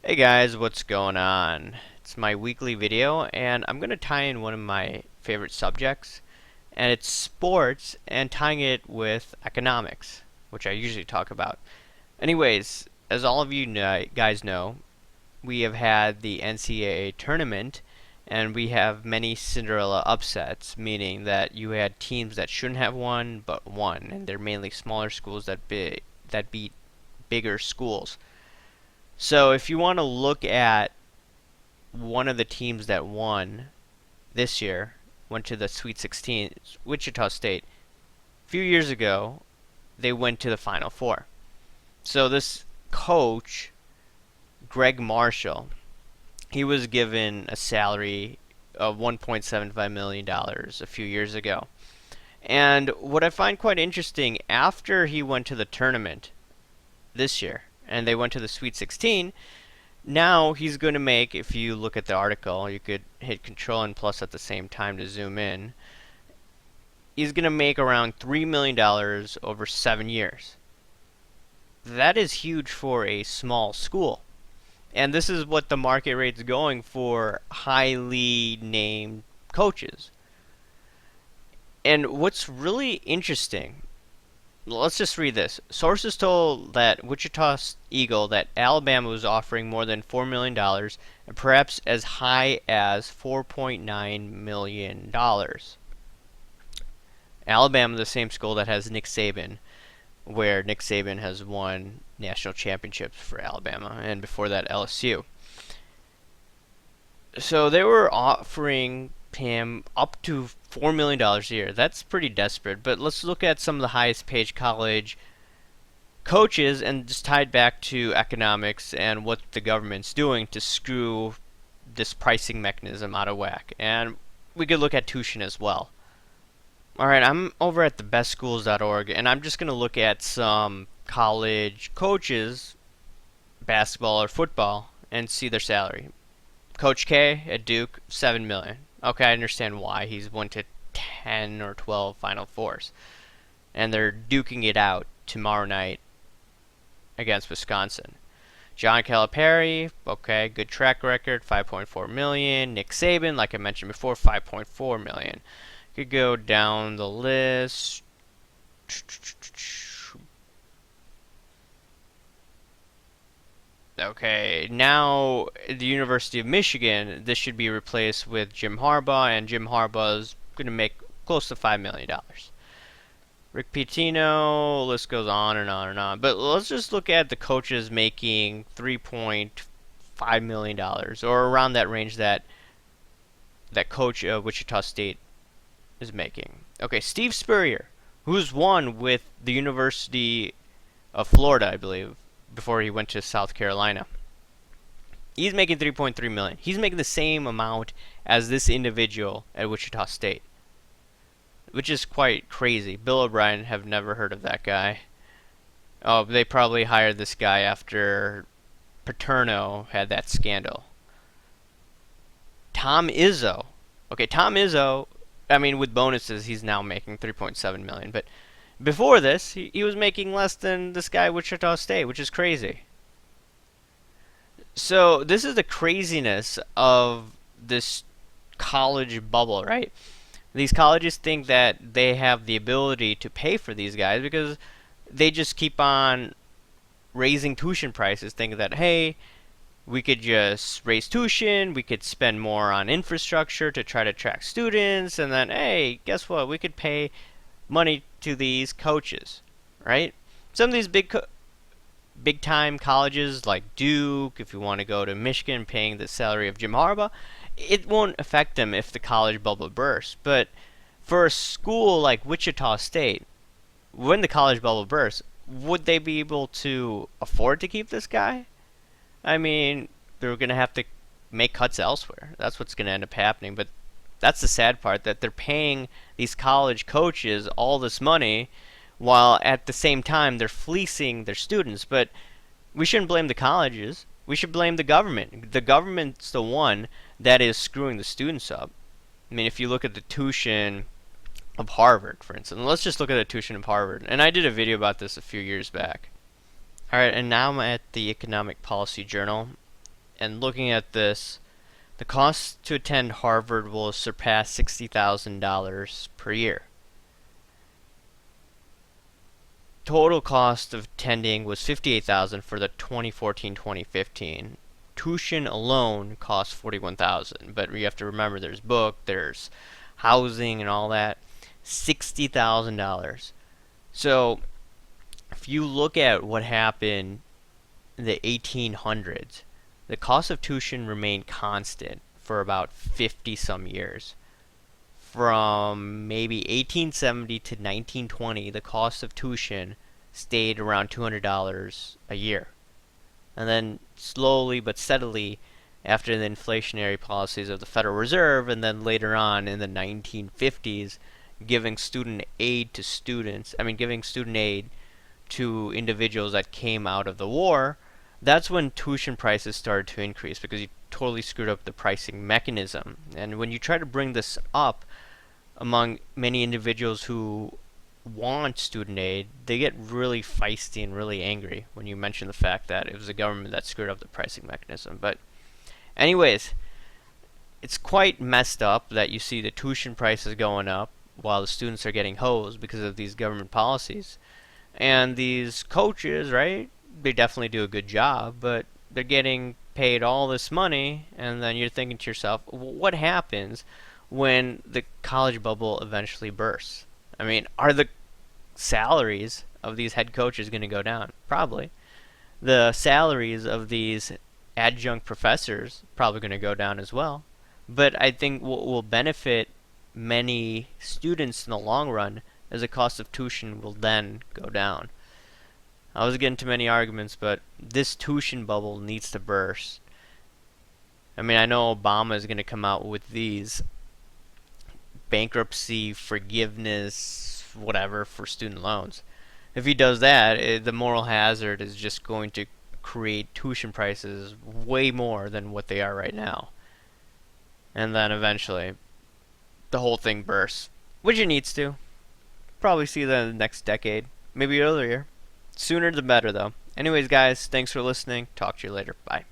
Hey guys, what's going on? It's my weekly video, and I'm going to tie in one of my favorite subjects, and it's sports, and tying it with economics, which I usually talk about. Anyways, as all of you guys know, we have had the NCAA tournament, and we have many Cinderella upsets, meaning that you had teams that shouldn't have won, but won, and they're mainly smaller schools that beat bigger schools. So if you want to look at one of the teams that won this year, went to the Sweet 16, Wichita State. A few years ago, they went to the Final Four. So this coach, Greg Marshall, he was given a salary of $1.75 million a few years ago. And what I find quite interesting, after he went to the tournament this year, and they went to the Sweet 16, now he's going to make, if you look at the article, you could hit Control and plus at the same time to zoom in. He's going to make around $3 million over 7 years. That is huge for a small school. And this is what the market rate's going for highly named coaches. And what's really interesting, let's just read this. Sources told that Wichita Eagle that Alabama was offering more than $4 million and perhaps as high as $4.9 million. Alabama, the same school that has Nick Saban, where Nick Saban has won national championships for Alabama, and before that LSU. So they were offering him up to $4 million a year. That's pretty desperate, but let's look at some of the highest paid college coaches and just tie it back to economics and what the government's doing to screw this pricing mechanism out of whack. And we could look at tuition as well. Alright, I'm over at thebestschools.org, and I'm just going to look at some college coaches, basketball or football, and see their salary. Coach K at Duke, $7 million. Okay, I understand why. He's went to 10 or 12 Final Fours. And they're duking it out tomorrow night against Wisconsin. John Calipari, okay, good track record, 5.4 million. Nick Saban, like I mentioned before, 5.4 million. Could go down the list. Okay, now the University of Michigan, this should be replaced with Jim Harbaugh, and Jim Harbaugh is going to make close to $5 million. Rick Pitino, list goes on and on and on. But let's just look at the coaches making $3.5 million, or around that range that coach of Wichita State is making. Okay, Steve Spurrier, who's won with the University of Florida, I believe, before he went to South Carolina. He's making $3.3 million. He's making the same amount as this individual at Wichita State, which is quite crazy. Bill O'Brien, have never heard of that guy. Oh, they probably hired this guy after Paterno had that scandal. Tom Izzo. Okay, Tom Izzo, I mean, with bonuses, he's now making $3.7 million, but before this, he was making less than this guy at Wichita State, which is crazy. So this is the craziness of this college bubble, right? These colleges think that they have the ability to pay for these guys because they just keep on raising tuition prices, thinking that, hey, we could just raise tuition, we could spend more on infrastructure to try to attract students, and then, hey, guess what? We could pay money to these coaches, right? Some of these big time colleges like Duke, if you want to go to Michigan paying the salary of Jim Harbaugh, it won't affect them if the college bubble bursts. But for a school like Wichita State, when the college bubble bursts, would they be able to afford to keep this guy? I mean, they're going to have to make cuts elsewhere. That's what's going to end up happening. But that's the sad part, that they're paying these college coaches all this money while at the same time they're fleecing their students. But we shouldn't blame the colleges. We should blame the government. The government's the one that is screwing the students up. I mean, if you look at the tuition of Harvard, for instance. Let's just look at the tuition of Harvard. And I did a video about this a few years back. Alright, and now I'm at the Economic Policy Journal. And looking at this, the cost to attend Harvard will surpass $60,000 per year. Total cost of attending was $58,000 for the 2014-2015. Tuition alone costs $41,000, but you have to remember there's book, there's housing and all that. $60,000. So if you look at what happened in the 1800s, the cost of tuition remained constant for about 50 some years. From maybe 1870 to 1920, the cost of tuition stayed around $200 a year. And then slowly but steadily, after the inflationary policies of the Federal Reserve, and then later on in the 1950s, giving student aid to individuals that came out of the war, that's when tuition prices started to increase because you totally screwed up the pricing mechanism. And when you try to bring this up among many individuals who want student aid, they get really feisty and really angry when you mention the fact that it was the government that screwed up the pricing mechanism. But anyways, it's quite messed up that you see the tuition prices going up while the students are getting hosed because of these government policies. And these coaches, right, they definitely do a good job, but they're getting paid all this money, and then you're thinking to yourself, what happens when the college bubble eventually bursts? I mean, are the salaries of these head coaches going to go down? Probably. The salaries of these adjunct professors probably going to go down as well. But I think what will benefit many students in the long run is the cost of tuition will then go down. I was getting too many arguments, but this tuition bubble needs to burst. I mean, I know Obama is going to come out with these bankruptcy forgiveness, whatever, for student loans. If he does that, the moral hazard is just going to create tuition prices way more than what they are right now. And then eventually, the whole thing bursts. Which it needs to. Probably see that in the next decade. Maybe earlier. Sooner the better, though. Anyways, guys, thanks for listening. Talk to you later. Bye.